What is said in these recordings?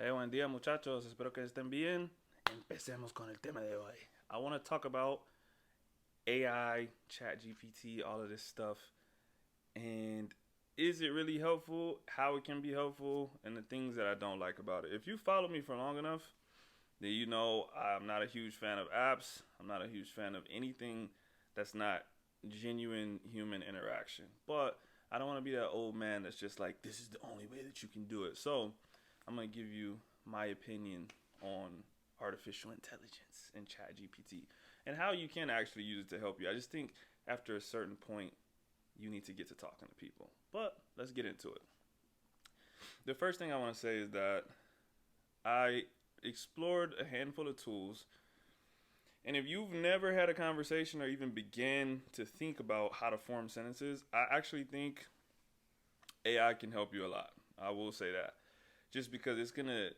Buen día, muchachos. Espero que estén bien. Empecemos con el tema de hoy. I want to talk about AI, Chat GPT, all of this stuff, and is it really helpful? How it can be helpful, and the things that I don't like about it. If you follow me for long enough, then you know I'm not a huge fan of apps. I'm not a huge fan of anything that's not genuine human interaction. But I don't want to be that old man that's just like, this is the only way that you can do it. So I'm going to give you my opinion on artificial intelligence and chat GPT and how you can actually use it to help you. I just think after a certain point, you need to get to talking to people. But let's get into it. The first thing I want to say is that I explored a handful of tools. And if you've never had a conversation or even began to think about how to form sentences, I actually think AI can help you a lot. I will say that. Just because it's going to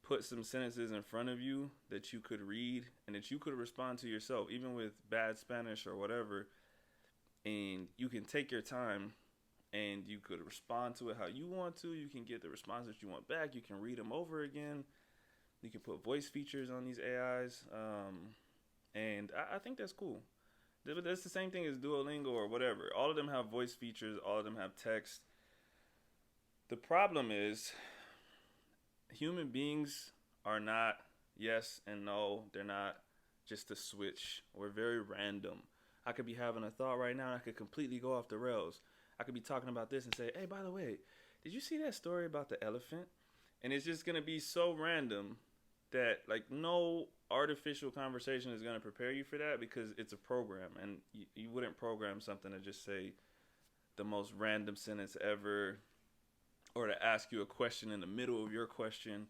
put some sentences in front of you that you could read and that you could respond to yourself, even with bad Spanish or whatever. And you can take your time and you could respond to it how you want to. You can get the response that you want back. You can read them over again. You can put voice features on these AIs. And I think that's cool. That's the same thing as Duolingo or whatever. All of them have voice features. All of them have text. The problem is human beings are not yes and no. They're not just a switch. We're very random. I could be having a thought right now and I could completely go off the rails. I could be talking about this and say, hey, by the way, did you see that story about the elephant? And it's just going to be so random that like no artificial conversation is going to prepare you for that because it's a program. And you wouldn't program something to just say the most random sentence ever or to ask you a question in the middle of your question.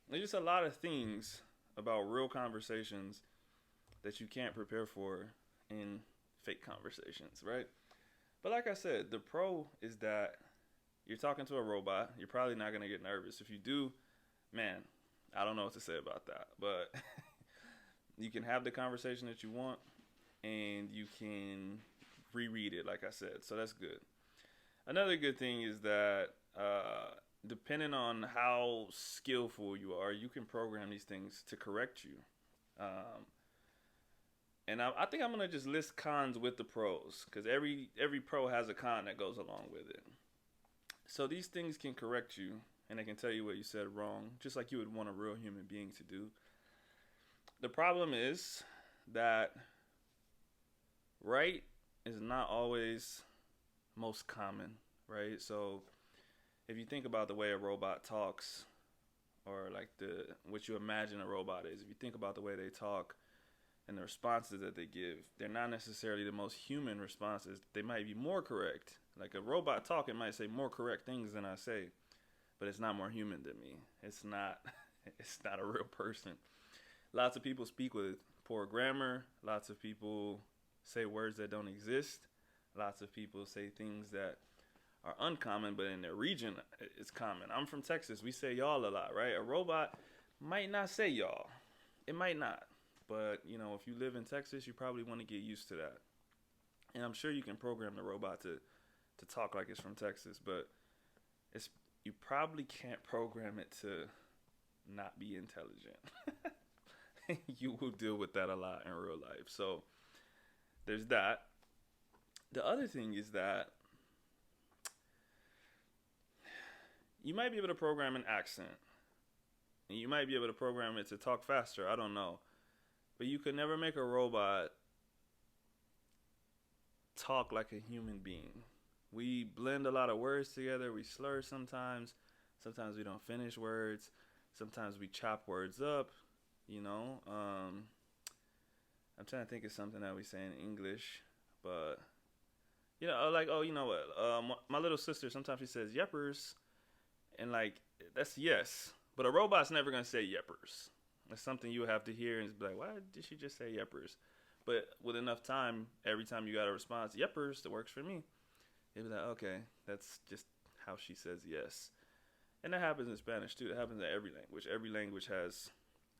There's just a lot of things about real conversations that you can't prepare for in fake conversations, right? But like I said, the pro is that you're talking to a robot. You're probably not going to get nervous. If you do, man, I don't know what to say about that. But you can have the conversation that you want and you can reread it, like I said. So that's good. Another good thing is that depending on how skillful you are, you can program these things to correct you. Um, and I think I'm gonna just list cons with the pros because every pro has a con that goes along with it. So these things can correct you and they can tell you what you said wrong, just like you would want a real human being to do. The problem is that right is not always most common, right? So if you think about the way a robot talks, or like the what you imagine a robot is, if you think about the way they talk and the responses that they give, they're not necessarily the most human responses. They might be more correct. Like a robot talking might say more correct things than I say, but it's not more human than me. It's not. It's not a real person. Lots of people speak with poor grammar. Lots of people say words that don't exist. Lots of people say things that are uncommon, but in their region, it's common. I'm from Texas. We say y'all a lot, right? A robot might not say y'all. It might not. But, you know, if you live in Texas, you probably want to get used to that. And I'm sure you can program the robot to talk like it's from Texas, but you probably can't program it to not be intelligent. You will deal with that a lot in real life. So there's that. The other thing is that you might be able to program an accent. And you might be able to program it to talk faster. I don't know. But you could never make a robot talk like a human being. We blend a lot of words together. We slur sometimes. Sometimes we don't finish words. Sometimes we chop words up. You know, I'm trying to think of something that we say in English, but you know, like, oh, you know what? My little sister sometimes she says "yeppers," and like that's yes, but a robot's never gonna say "yeppers." It's something you have to hear and be like, why did she just say "yeppers"? But with enough time, every time you got a response, "yeppers," that works for me. It'd be like, okay, that's just how she says yes, and that happens in Spanish too. It happens in every language. Every language has,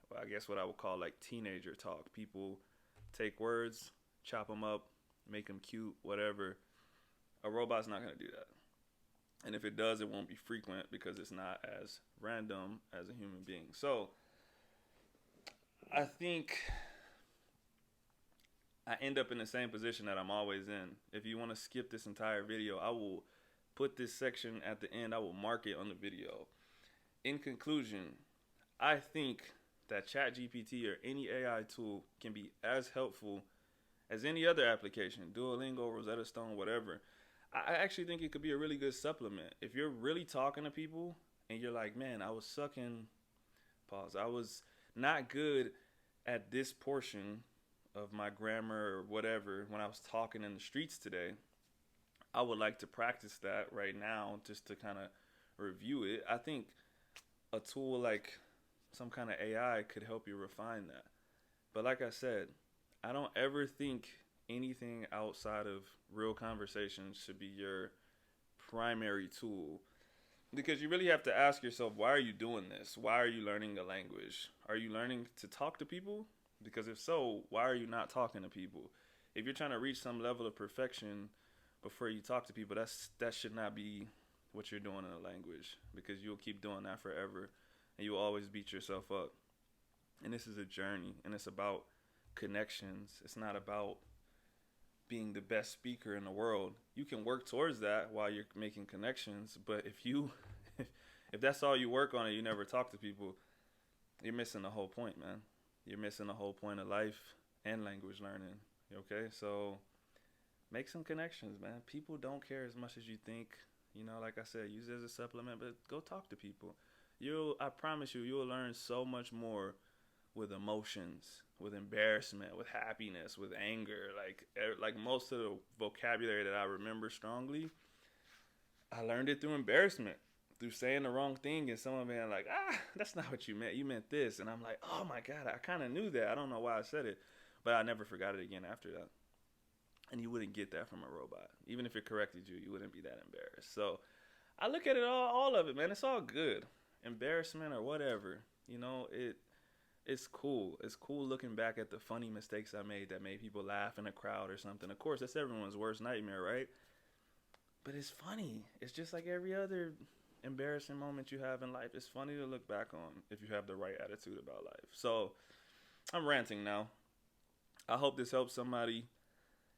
well, I guess what I would call like teenager talk. People take words, chop them up, make them cute, whatever. A robot's not gonna do that. And if it does, it won't be frequent because it's not as random as a human being. So I think I end up in the same position that I'm always in. If you want to skip this entire video, I will put this section at the end. I will mark it on the video. In conclusion, I think that ChatGPT or any AI tool can be as helpful as any other application, Duolingo, Rosetta Stone, whatever. I actually think it could be a really good supplement. If you're really talking to people and you're like, man, I was sucking, pause, I was not good at this portion of my grammar or whatever when I was talking in the streets today, I would like to practice that right now just to kind of review it. I think a tool like some kind of AI could help you refine that. But like I said, I don't ever think anything outside of real conversations should be your primary tool. Because you really have to ask yourself, why are you doing this? Why are you learning a language? Are you learning to talk to people? Because if so, why are you not talking to people? If you're trying to reach some level of perfection before you talk to people, that should not be what you're doing in a language, because you'll keep doing that forever and you'll always beat yourself up. And this is a journey, and it's about connections. It's not about being the best speaker in the world. You can work towards that while you're making connections, but if that's all you work on and you never talk to people, you're missing the whole point, man. You're missing the whole point of life and language learning. Okay, so make some connections, man. People don't care as much as you think. Like I said, use it as a supplement, but go talk to people. I promise you'll learn so much more with emotions, with embarrassment, with happiness, with anger. Like most of the vocabulary that I remember strongly, I learned it through embarrassment, through saying the wrong thing and someone being like, that's not what you meant. You meant this. And I'm like, oh my God, I kind of knew that. I don't know why I said it, but I never forgot it again after that. And you wouldn't get that from a robot. Even if it corrected you, you wouldn't be that embarrassed. So I look at it all of it, man. It's all good. Embarrassment or whatever, it's cool. It's cool looking back at the funny mistakes I made that made people laugh in a crowd or something. Of course, that's everyone's worst nightmare, right? But it's funny. It's just like every other embarrassing moment you have in life. It's funny to look back on if you have the right attitude about life. So I'm ranting now. I hope this helps somebody.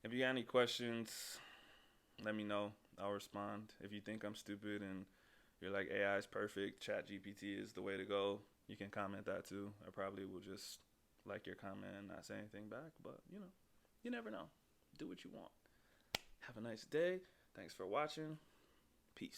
If you got any questions, let me know. I'll respond. If you think I'm stupid and you're like, AI is perfect, ChatGPT is the way to go, you can comment that too. I probably will just like your comment and not say anything back. But, you never know. Do what you want. Have a nice day. Thanks for watching. Peace.